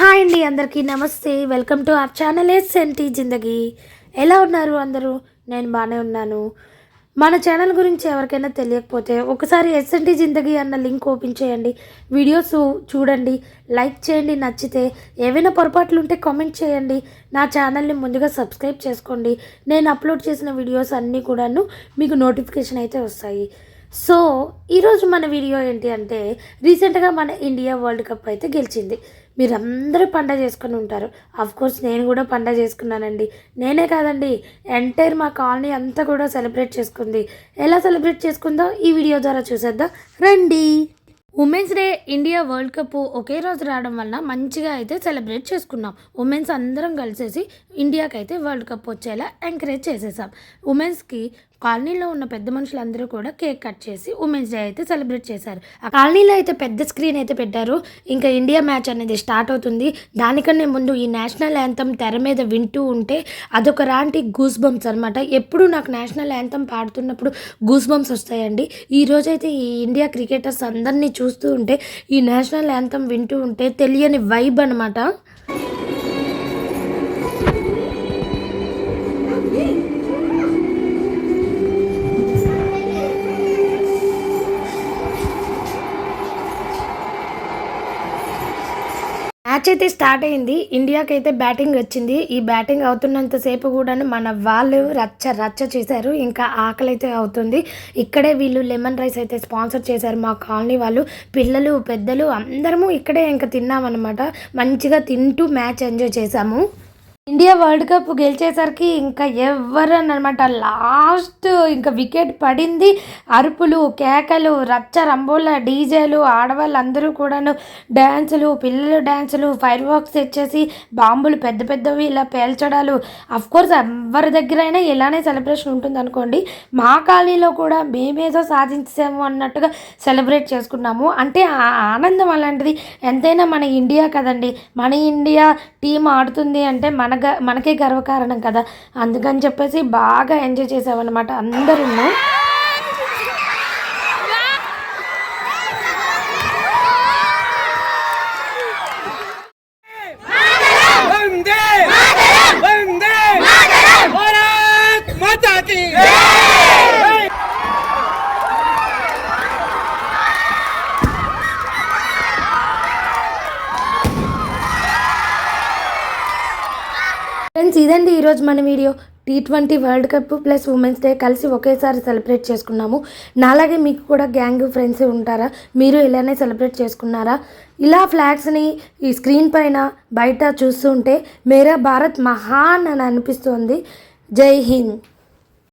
Hi అండి, అందరికీ నమస్తే. Welcome to our channel SNT Zindagi. ఎలా ఉన్నారు అందరూ? నేను బాగానే ఉన్నాను. మన ఛానల్ గురించి ఎవరికైనా తెలియకపోతే ఒకసారి ఎస్ఎన్టీ జిందగీ అన్న లింక్ ఓపెన్ చేయండి, వీడియోస్ చూడండి, లైక్ చేయండి. నచ్చితే ఏవైనా పొరపాట్లు ఉంటే కామెంట్ చేయండి. నా ఛానల్ని ముందుగా సబ్స్క్రైబ్ చేసుకోండి. నేను అప్లోడ్ చేసిన వీడియోస్ అన్నీ కూడాను మీకు నోటిఫికేషన్ అయితే వస్తాయి. సో ఈరోజు మన వీడియో ఏంటి అంటే, రీసెంట్గా మన ఇండియా వరల్డ్ కప్ అయితే గెలిచింది. మీరందరూ పండగ చేసుకుని ఉంటారు. కోర్స్ నేను కూడా పండగ చేసుకున్నానండి. నేనే కాదండి, ఎంటైర్ మా కాలనీ అంతా కూడా సెలబ్రేట్ చేసుకుంది. ఎలా సెలబ్రేట్ చేసుకుందో ఈ వీడియో ద్వారా చూసేద్దాం రండి. Women's day, India world cup ఒకే రోజు రావడం వల్ల మంచిగా అయితే సెలబ్రేట్ చేసుకున్నాం. ఉమెన్స్ అందరం కలిసేసి ఇండియాకి అయితే వరల్డ్ కప్ వచ్చేలా ఎంకరేజ్ చేసేసాం. ఉమెన్స్కి కాలనీలో ఉన్న పెద్ద మనుషులందరూ కూడా కేక్ కట్ చేసి ఉమెన్స్ డే అయితే సెలబ్రేట్ చేశారు. ఆ కాలనీలో అయితే పెద్ద స్క్రీన్ అయితే పెట్టారు. ఇంకా ఇండియా మ్యాచ్ అనేది స్టార్ట్ అవుతుంది. దానికన్నా ముందు ఈ నేషనల్ యాంథమ్ తెర మీద వింటూ ఉంటే అదొక రాంటి గూస్ బంప్స్ అనమాట. ఎప్పుడు నాకు నేషనల్ యాంథమ్ పాడుతున్నప్పుడు గూస్ బంప్స్ వస్తాయండి. ఈరోజైతే ఈ ఇండియా క్రికెటర్స్ అందరినీ చూస్తూ ఉంటే, ఈ నేషనల్ యాంథమ్ వింటూ ఉంటే తెలియని వైబ్ అనమాట. మ్యాచ్ అయితే స్టార్ట్ అయింది. ఇండియాకి అయితే బ్యాటింగ్ వచ్చింది. ఈ బ్యాటింగ్ అవుతున్నంతసేపు కూడా మన వాళ్ళు రచ్చ చేశారు. ఇంకా ఆకలి అయితే అవుతుంది. ఇక్కడే వీళ్ళు లెమన్ రైస్ అయితే స్పాన్సర్ చేశారు మా కాలనీ వాళ్ళు. పిల్లలు పెద్దలు అందరము ఇక్కడే ఇంకా తిన్నామన్నమాట. మంచిగా తింటూ మ్యాచ్ ఎంజాయ్ చేశాము. ఇండియా వరల్డ్ కప్ గెలిచేసరికి ఇంకా ఎవరనమాట, లాస్ట్ ఇంకా వికెట్ పడింది. అరుపులు, కేకలు, రచ్చ రంబోల, డీజేలు, ఆడవాళ్ళందరూ కూడాను డ్యాన్సులు, పిల్లలు డ్యాన్సులు, ఫైర్ వర్క్స్ తెచ్చేసి బాంబులు పెద్ద పెద్దవి ఇలా పేల్చడాలు. అఫ్కోర్స్ ఎవరి దగ్గరైనా ఇలానే సెలబ్రేషన్ ఉంటుంది అనుకోండి. మా కాలనీలో కూడా మేమేదో సాధించాము అన్నట్టుగా సెలబ్రేట్ చేసుకున్నాము. అంటే ఆ ఆనందం అలాంటిది. ఎంతైనా మన ఇండియా కదండి, మన ఇండియా టీం ఆడుతుంది అంటే మనకే గర్వకారణం కదా. అందుకని చెప్పేసి బాగా ఎంజాయ్ చేసామన్నమాట అందరూ. ఫ్రెండ్స్, ఇదండి ఈరోజు మన video. T20 world cup plus women's day కలిసి ఒకేసారి సెలబ్రేట్ చేసుకున్నాము. నాలాగే మీకు కూడా గ్యాంగ్ ఫ్రెండ్స్ ఉంటారా? మీరు ఇలానే సెలబ్రేట్ చేసుకున్నారా? ఇలా ఫ్లాగ్స్ని ఈ స్క్రీన్ పైన బయట చూస్తుంటే మేరా భారత్ మహాన్ అని అనిపిస్తుంది. జై హింద్.